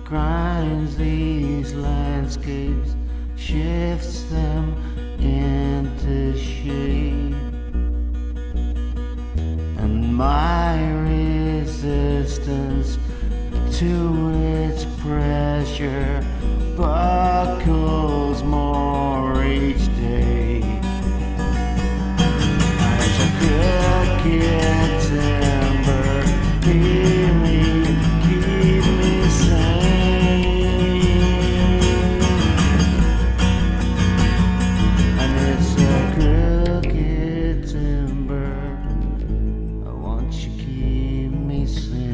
grinds these landscapes, shifts them into shape. And my resistance to its pressure buckles more each day. As a crooked timber, keep me sane. And it's a crooked timber, won't you keep me sane?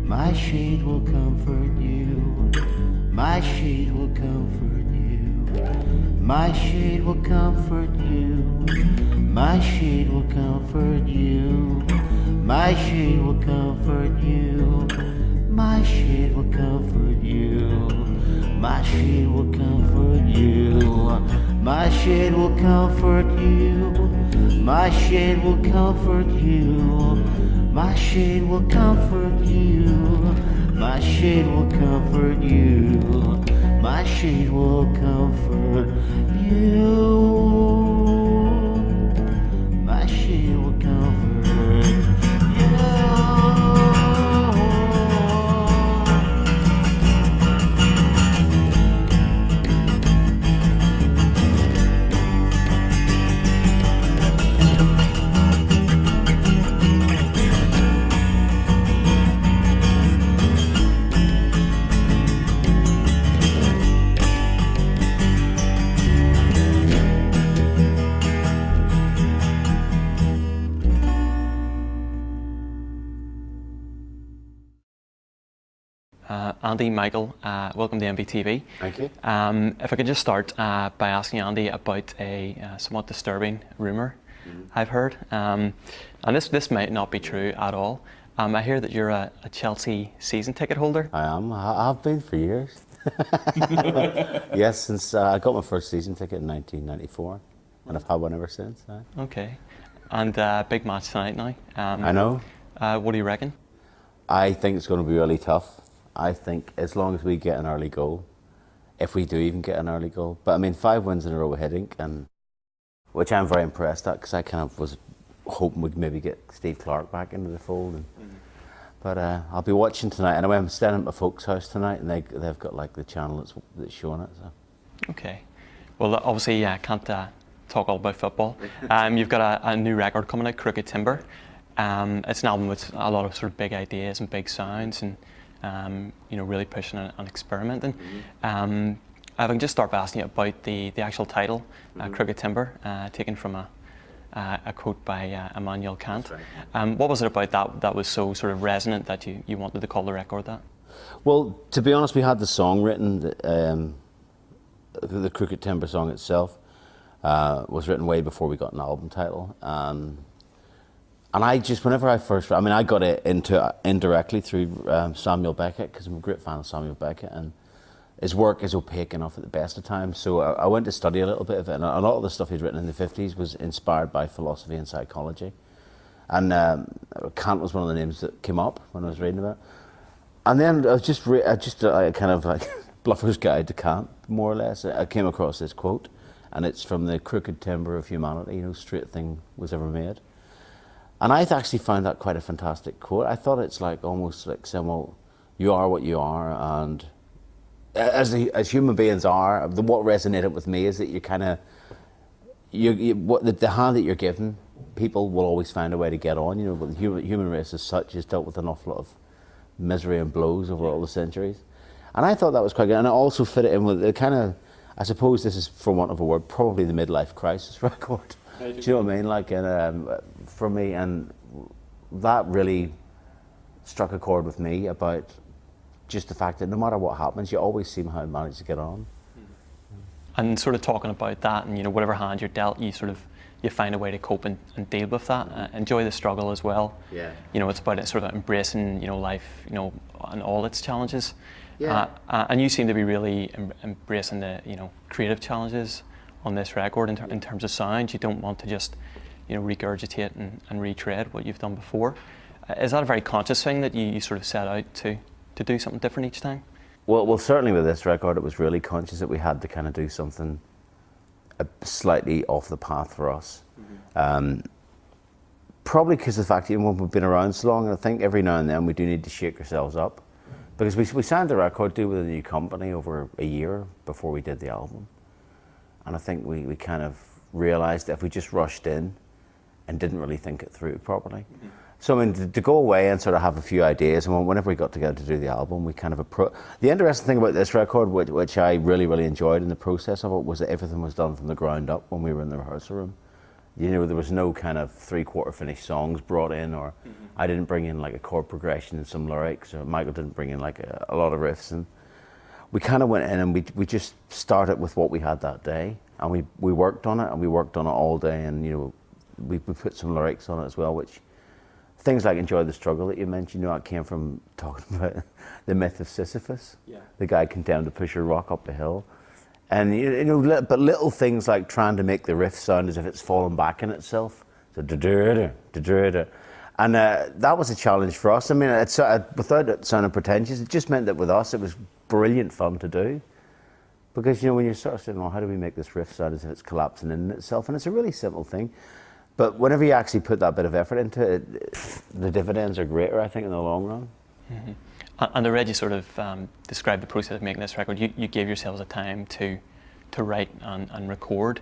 My shade will comfort you. My shade will comfort you. My shade will comfort you. My shade will comfort you. My shade will comfort you. My shade will comfort you. My shade will comfort you. My shade will comfort you. My shade will comfort you. My shade will comfort you. My shade will comfort you. My shade will comfort you. My shade will comfort you. My shade will comfort you. Andy, Michael, welcome to NvTv. Thank you. If I could just start by asking Andy about a somewhat disturbing rumour I've heard, and this might not be true at all. I hear that you're a Chelsea season ticket holder. I am. I've been for years. Yes, since I got my first season ticket in 1994, and I've had one ever since. Okay, and big match tonight now. I know. What do you reckon? I think it's going to be really tough. I think as long as we get an early goal, if we do even get an early goal. But I mean, 5 wins in a row with Hiddink, and which I'm very impressed at, because I kind of was hoping we'd maybe get Steve Clark back into the fold. And, but I'll be watching tonight. Anyway, I'm staying at my folks' house tonight, and they've got like the channel that's showing it. So. Okay. Well, obviously, I can't talk all about football. You've got a new record coming out, Crooked Timber. It's an album with a lot of sort of big ideas and big sounds, and really pushing and experimenting. I can just start by asking you about the actual title, Crooked Timber, taken from a quote by Immanuel Kant. Right. What was it about that was so sort of resonant that you wanted to call the record that? Well, to be honest, we had the song written. The Crooked Timber song itself was written way before we got an album title. And I just, whenever I got it indirectly through Samuel Beckett, because I'm a great fan of Samuel Beckett, and his work is opaque enough at the best of times. So I went to study a little bit of it, and a lot of the stuff he'd written in the 50s was inspired by philosophy and psychology. And Kant was one of the names that came up when I was reading about it. And then I kind of like Bluffer's Guide to Kant, more or less. I came across this quote, and it's from the Crooked Timber of Humanity, no straight thing was ever made. And I actually found that quite a fantastic quote. I thought it's like almost like saying, well, you are what you are, and as human beings are, what resonated with me is that you kind of, the hand that you're given, people will always find a way to get on. But the human race as such has dealt with an awful lot of misery and blows over all the centuries. And I thought that was quite good, and it also fit it in with the kind of, I suppose this is, for want of a word, probably the midlife crisis record. Do you know what I mean? Like, for me, and that really struck a chord with me about just the fact that no matter what happens, you always seem how to manage to get on. And sort of talking about that, and whatever hand you're dealt, you find a way to cope and deal with that. Enjoy the struggle as well. Yeah. It's about sort of embracing life, and all its challenges. Yeah. And you seem to be really embracing the creative challenges on this record in terms of sound. You don't want to just regurgitate and retread what you've done before. Is that a very conscious thing that you sort of set out to do something different each time? Well, certainly with this record, it was really conscious that we had to kind of do something slightly off the path for us. Probably because of the fact that when we've been around so long, and I think every now and then we do need to shake ourselves up. Because we signed the record deal with a new company over a year before we did the album. And I think we kind of realised that if we just rushed in and didn't really think it through properly. So I mean, to go away and sort of have a few ideas, and whenever we got together to do the album, we kind of the interesting thing about this record, which I really, really enjoyed in the process of it, was that everything was done from the ground up when we were in the rehearsal room. There was no kind of 3/4 finished songs brought in, or I didn't bring in like a chord progression and some lyrics, or Michael didn't bring in like a lot of riffs. And we kind of went in and we just started with what we had that day, and we worked on it, and we worked on it all day, and we put some lyrics on it as well, which things like Enjoy the Struggle that you mentioned, it came from talking about the myth of Sisyphus, the guy condemned to push a rock up a hill. And but little things like trying to make the riff sound as if it's fallen back in itself. So and that was a challenge for us. I mean, without it sounding pretentious, it just meant that with us it was brilliant fun to do. Because when you're sort of saying, well, how do we make this riff sound as if it's collapsing in itself? And it's a really simple thing. But whenever you actually put that bit of effort into it, the dividends are greater, I think, in the long run. Mm-hmm. And I read you sort of describe the process of making this record. You gave yourselves a time to write and record.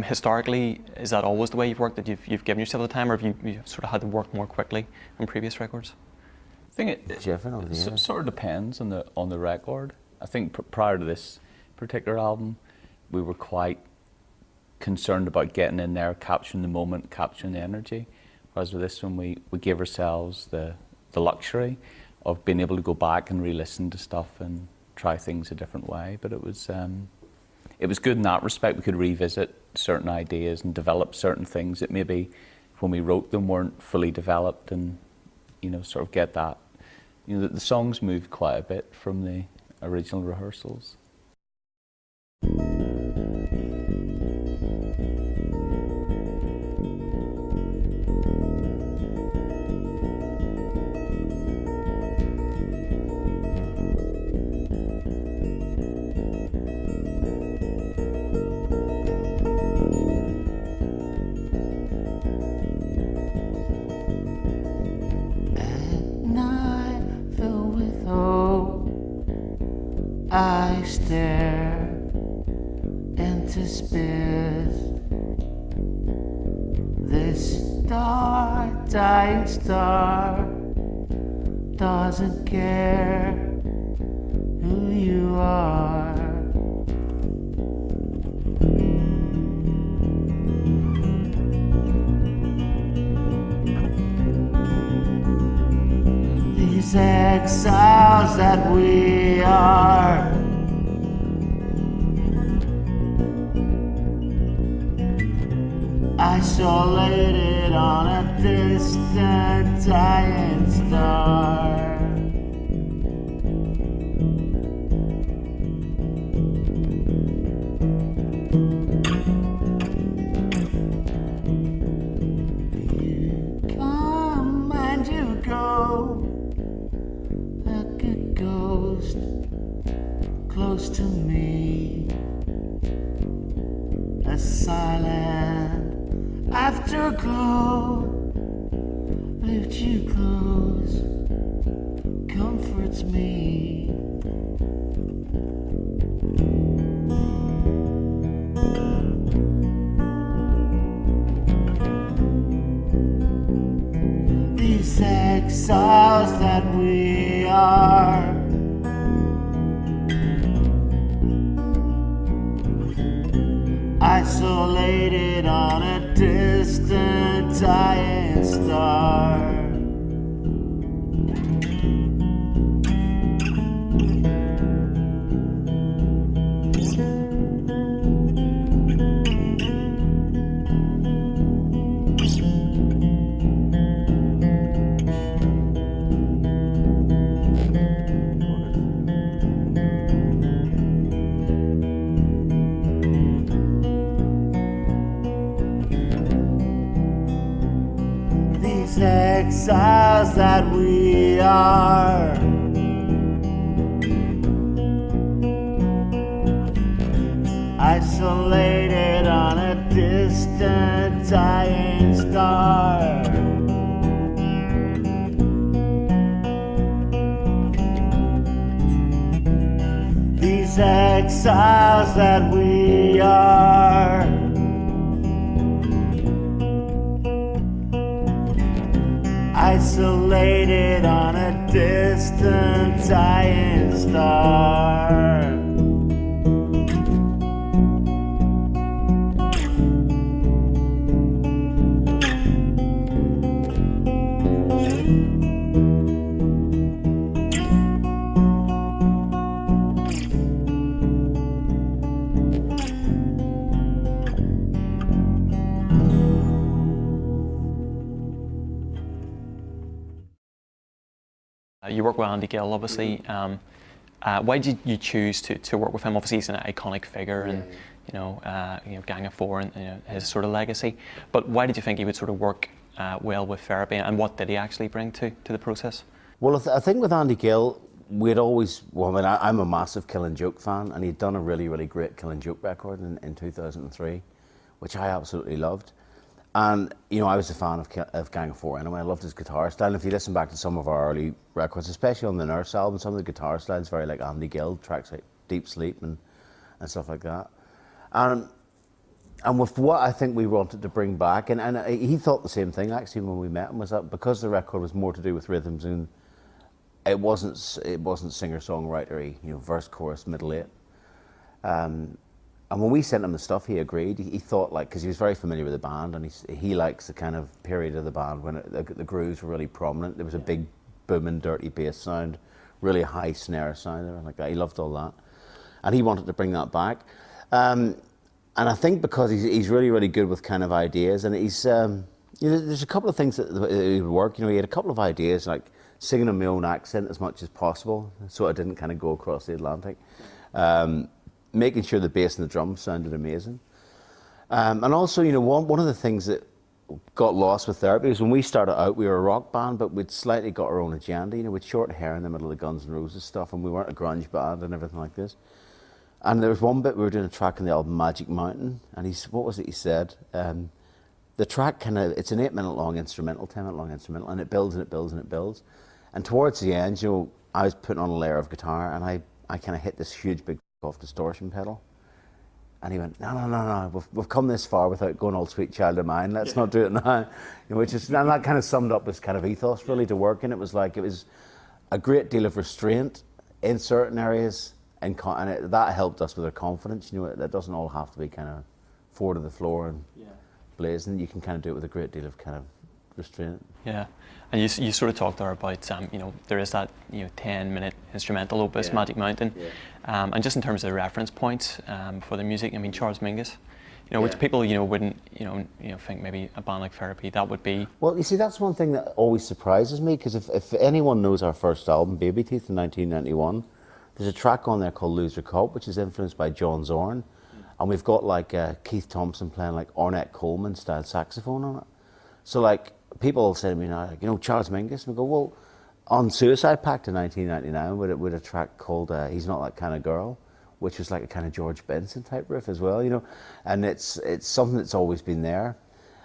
Historically, is that always the way you've worked, that you've given yourself the time, or have you sort of had to work more quickly on previous records? I think it sort of depends on the record. I think prior to this particular album, we were quite concerned about getting in there, capturing the moment, capturing the energy. Whereas with this one, we gave ourselves the luxury of being able to go back and re-listen to stuff and try things a different way. But it was good in that respect. We could revisit certain ideas and develop certain things that maybe when we wrote them weren't fully developed, and sort of get that. The songs moved quite a bit from the original rehearsals. I stare into space. This dying star, doesn't care who you are. These exiles that we are, isolated on a distant dying star. You come and you go like a ghost close to me, a silent afterglow lifts you close, comforts me. These exiles that we are, isolated on a distant dying star. exiles that we are. Isolated on a distant dying star. These exiles that we are. Isolated on a distant dying star. You work with Andy Gill, obviously. Why did you choose to work with him? Obviously, he's an iconic figure, and you know, Gang of Four and his sort of legacy. But why did you think he would sort of work well with Therapy, and what did he actually bring to the process? Well, I think with Andy Gill, we'd always, well, I mean, I'm a massive Killing Joke fan, and he'd done a really, really great Killing Joke record in 2003, which I absolutely loved. And, you know, I was a fan of Gang of Four anyway. I loved his guitar style. And if you listen back to some of our early records, especially on the Nurse album, some of the guitar styles very like Andy Gill, tracks like Deep Sleep and stuff like that. And with what I think we wanted to bring back, and he thought the same thing actually when we met him, was that because the record was more to do with rhythms and it wasn't singer-songwritery, you know, verse, chorus, middle eight. And when we sent him the stuff, he agreed. He thought, like, because he was very familiar with the band, and he likes the kind of period of the band when the grooves were really prominent. There was a big booming, dirty bass sound, really high snare sound, and like that. He loved all that, and he wanted to bring that back. And I think because he's really, really good with kind of ideas, and he's you know, there's a couple of things that would work. You know, he had a couple of ideas, like singing in my own accent as much as possible, so I didn't kind of go across the Atlantic. Making sure the bass and the drums sounded amazing. And also, you know, one of the things that got lost with Therapy was when we started out, we were a rock band, but we'd slightly got our own agenda, you know, with short hair in the middle of the Guns N' Roses stuff, and we weren't a grunge band and everything like this. And there was one bit, we were doing a track on the album Magic Mountain, and what was it he said? The track it's an 8-minute long instrumental, 10-minute long instrumental, and it builds and it builds and it builds. And towards the end, you know, I was putting on a layer of guitar, and I kind of hit this huge big off distortion pedal, and he went, no, we've come this far without going all Sweet Child of Mine, let's not do it now. You know, and that kind of summed up this kind of ethos really to work in. It was a great deal of restraint in certain areas, and that helped us with our confidence. You know, that doesn't all have to be kind of four to the floor and blazing. You can kind of do it with a great deal of kind of restraint. Yeah, and you sort of talked there about you know, there is that, you know, 10-minute instrumental opus, Magic Mountain, and just in terms of the reference points for the music, I mean, Charles Mingus, you know, which people, you know, wouldn't you know think maybe a band like Therapy that would be. Well, you see, that's one thing that always surprises me, because if anyone knows our first album, Baby Teeth, in 1991, there's a track on there called Lose Your Cult, which is influenced by John Zorn, and we've got like Keith Thompson playing like Ornette Coleman style saxophone on it. So like, people say to me now, like, you know, Charles Mingus, and we go, well, on Suicide Pact in 1999, with a track called He's Not That Kind of Girl, which was like a kind of George Benson type riff as well, you know, and it's something that's always been there.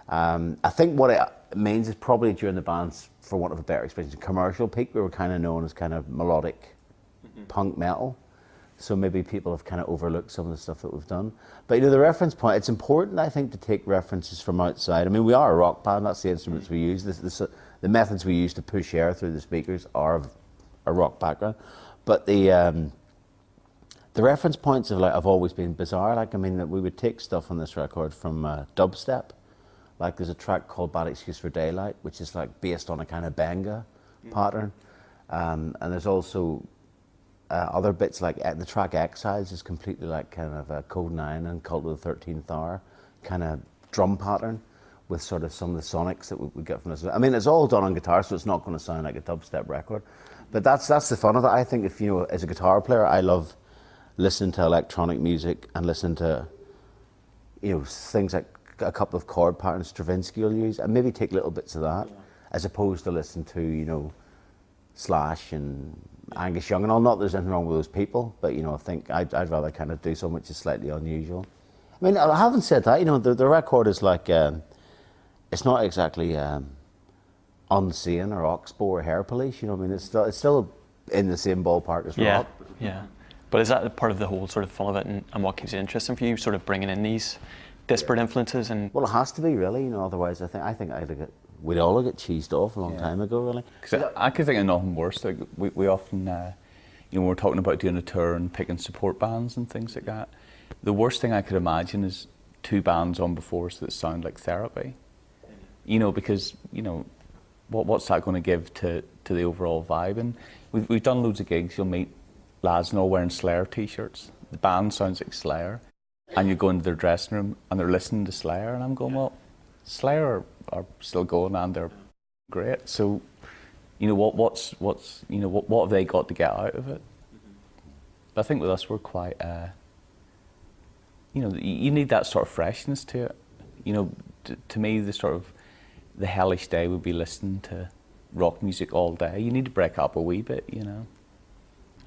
I think what it means is probably during the band's, for want of a better expression, commercial peak, we were kind of known as kind of melodic punk metal. So maybe people have kind of overlooked some of the stuff that we've done. But, you know, the reference point, it's important, I think, to take references from outside. I mean, we are a rock band, that's the instruments we use. The methods we use to push air through the speakers are of a rock background. But the reference points have always been bizarre. Like, I mean, that we would take stuff on this record from dubstep. Like, there's a track called Bad Excuse for Daylight, which is like based on a kind of benga pattern. And there's also other bits, like the track Exiles is completely like kind of Code 9 and Cult of the 13th Hour kind of drum pattern, with sort of some of the sonics that we get from this. I mean, it's all done on guitar, so it's not going to sound like a dubstep record. But that's the fun of it. I think, if you know, as a guitar player, I love listening to electronic music and listening to, you know, things like a couple of chord patterns Stravinsky will use, and maybe take little bits of that as opposed to listen to, you know, Slash and Angus Young and all. Not that there's anything wrong with those people, but, you know, I think I'd rather kind of do something which is slightly unusual. I mean, I haven't said that, you know, the record is like, it's not exactly Unseen or Oxbow or Hair Police, you know what I mean? It's still in the same ballpark as rock. Yeah. But is that part of the whole sort of fun of it, and what keeps it interesting for you, sort of bringing in these disparate influences? And well, it has to be, really, you know, otherwise I think we'd all get cheesed off a long time ago, really. Because I can think of nothing worse. Like we often, you know, we're talking about doing a tour and picking support bands and things like that. The worst thing I could imagine is 2 bands on before us that sound like Therapy. You know, because, you know, what's that going to give to the overall vibe? And we've done loads of gigs. You'll meet lads and all wearing Slayer t-shirts. The band sounds like Slayer, and you go into their dressing room and they're listening to Slayer, and I'm going, well, Slayer are still going and they're great. So, you know, what's you know, what have they got to get out of it? But I think with us, we're quite, you know, you need that sort of freshness to it. You know, to me, the hellish day would be listening to rock music all day. You need to break up a wee bit, you know.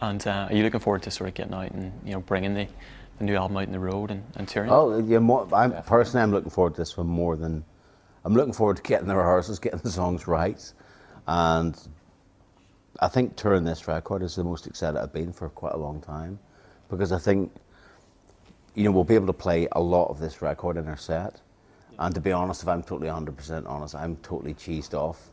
And are you looking forward to sort of getting out and, you know, bringing the new album out in the road and touring? Oh, yeah, I'm looking forward to this one more than... I'm looking forward to getting the rehearsals, getting the songs right. And I think touring this record is the most excited I've been for quite a long time. Because I think, you know, we'll be able to play a lot of this record in our set. And to be honest, if I'm totally 100% honest, I'm totally cheesed off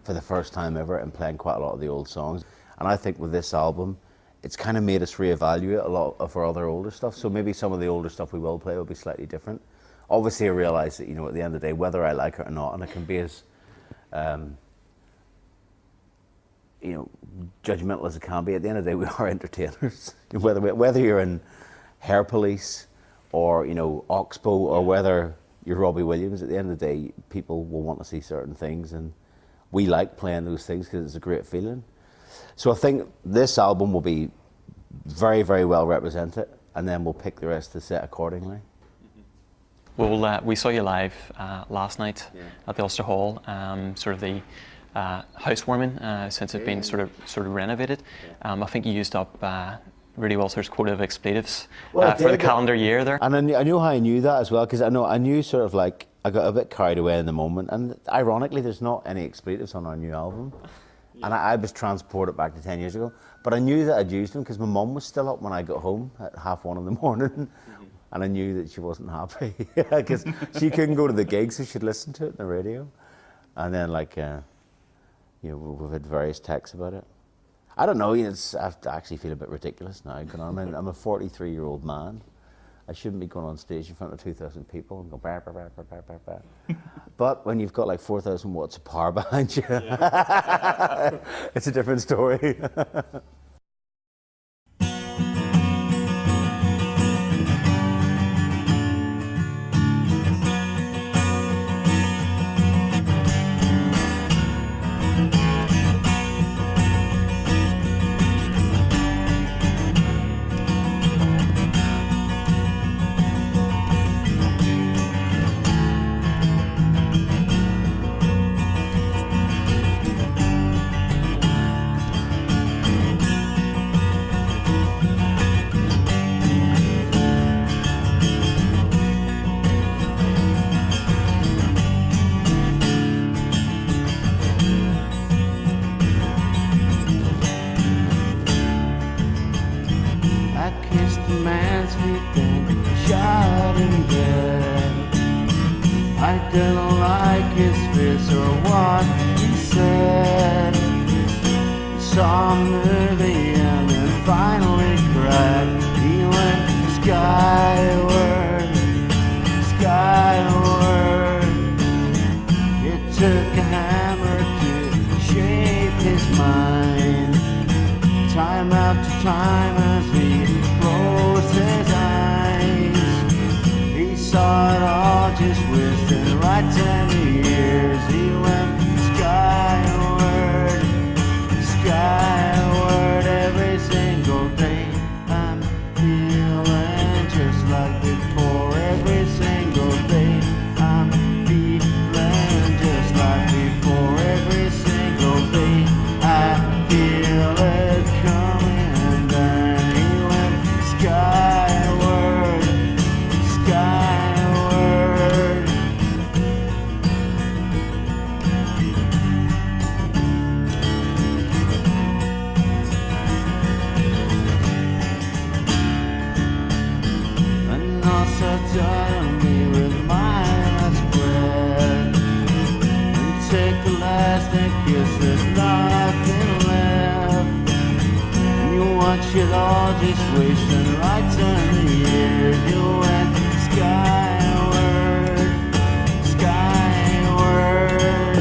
for the first time ever and playing quite a lot of the old songs. And I think with this album, it's kind of made us reevaluate a lot of our other older stuff. So maybe some of the older stuff we will play will be slightly different. Obviously, I realise that, you know, at the end of the day, whether I like it or not, and I can be as, you know, judgmental as it can be, at the end of the day, we are entertainers. Whether you're in Hair Police or, you know, Oxbow, or whether you're Robbie Williams, at the end of the day, people will want to see certain things, and we like playing those things because it's a great feeling. So I think this album will be very, very well represented, and then we'll pick the rest of the set accordingly. Well, we saw you live last night at the Ulster Hall, sort of the housewarming since it's been sort of renovated. I think you used up Rudy Walter's quota of expletives for the calendar year there. And I knew how I knew that as well, because I knew sort of like, I got a bit carried away in the moment, and ironically there's not any expletives on our new album. And I was transported back to 10 years ago, but I knew that I'd used them because my mum was still up when I got home at 1:30 in the morning, and I knew that she wasn't happy because she couldn't go to the gigs, so she'd listen to it on the radio. And then, like, you know, we've had various texts about it. I don't know, I actually feel a bit ridiculous now. I'm a 43-year-old man. I shouldn't be going on stage in front of 2,000 people and go bah, bah, bah, bah, bah, bah, bah. But when you've got like 4,000 watts of power behind you, it's a different story. Didn't like his face or what he said. Saw a movie and then finally cried. He went skyward, skyward. It took a hammer to shape his mind. Time after time as he closed his eyes, he saw it all just within right 10 years. He went skyward, skyward every single day. I'm feeling just like before every single day. I'm feeling just like before every also done me with my last breath. And take the last and kiss, there's nothing left. And you watch it all just wasting right turn the years. You went skyward, skyward,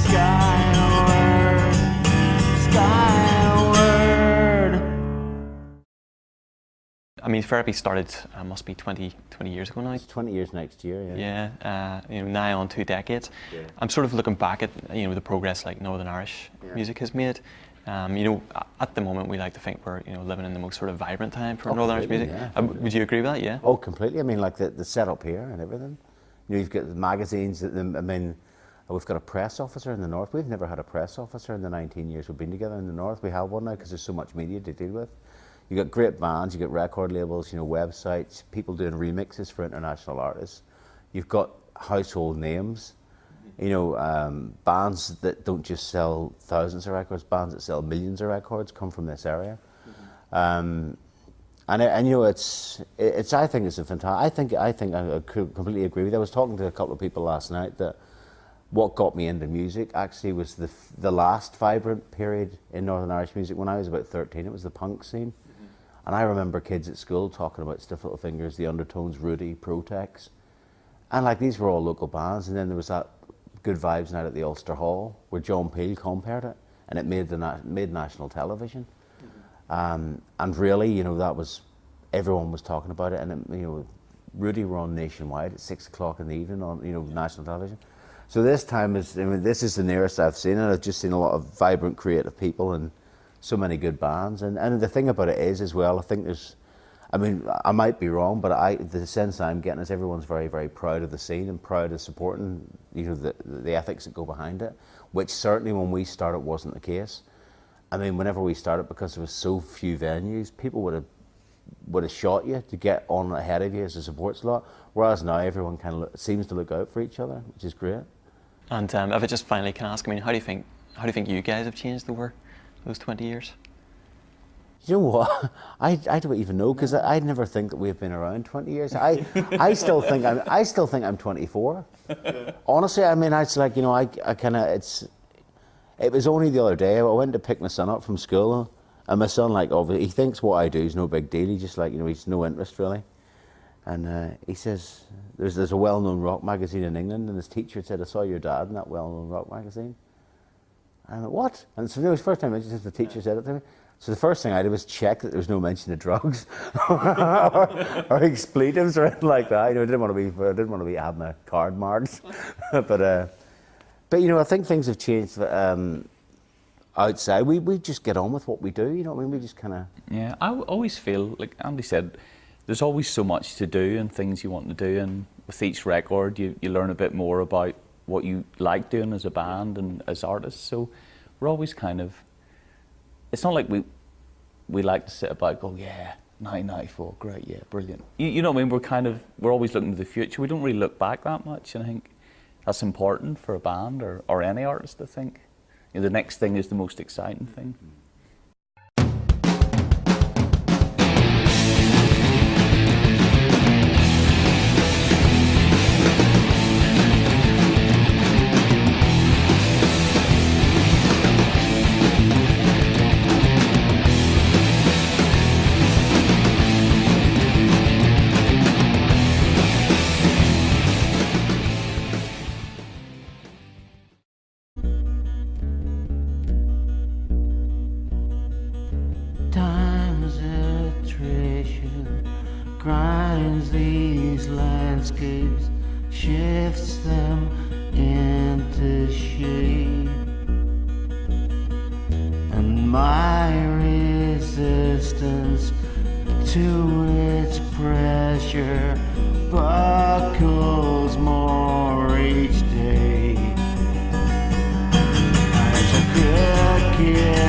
skyward, skyward. I mean, therapy started, must be 20 years ago now. It's 20 years next year, yeah. Yeah, nigh on 2 decades. Yeah. I'm sort of looking back at, the progress like Northern Irish music has made. At the moment we like to think we're, living in the most sort of vibrant time for Northern Irish music. Yeah. Would you agree with that? Yeah. Oh, completely. I mean, like the setup here and everything. You've got the magazines. We've got a press officer in the north. We've never had a press officer in the 19 years we've been together in the north. We have one now because there's so much media to deal with. You got great bands, you got record labels, websites, people doing remixes for international artists. You've got household names, bands that don't just sell thousands of records, bands that sell millions of records come from this area. And I think it's a fantastic. I think I completely agree with you. I was talking to a couple of people last night that what got me into music actually was the last vibrant period in Northern Irish music when I was about 13. It was the punk scene. And I remember kids at school talking about Stiff Little Fingers, The Undertones, Rudy, Protex. And these were all local bands. And then there was that Good Vibes night at the Ulster Hall where John Peel compared it and it made national television. And really, that was, everyone was talking about it. And, Rudy were on nationwide at 6 o'clock in the evening on, national television. So this time this is the nearest I've seen, and I've just seen a lot of vibrant, creative people and so many good bands. And the thing about it is as well, I think I might be wrong, but the sense I'm getting is everyone's very, very proud of the scene and proud of supporting, the ethics that go behind it, which certainly when we started wasn't the case. I mean, whenever we started, because there was so few venues, people would have shot you to get on ahead of you as a support slot, whereas now everyone kind of seems to look out for each other, which is great. And if I just finally can ask, how do you think you guys have changed over those 20 years? You know what? I don't even know, because I never think that we've been around 20 years. I still think I'm 24. Honestly, I mean, it's like, it was only the other day I went to pick my son up from school, and my son, he thinks what I do is no big deal. He just he's no interest really. And he says, there's a well-known rock magazine in England, and his teacher said, I saw your dad in that well-known rock magazine. And I went, what? And so it was the first time the teacher said it to me. So the first thing I did was check that there was no mention of drugs or expletives or anything like that. I didn't want to be having a card marked. but I think things have changed outside. We just get on with what we do. We just kind of. Yeah, I always feel like Andy said, there's always so much to do and things you want to do, and with each record you learn a bit more about what you like doing as a band and as artists. So we're always kind of, it's not like we like to sit about and go, yeah, 1994, great, yeah, brilliant. You know what I mean? We're always looking to the future. We don't really look back that much, and I think that's important for a band or any artist, I think. The next thing is the most exciting thing. Time's attrition grinds these landscapes, shifts them into shape, and my resistance to its pressure buckles more each day. It's a good kid.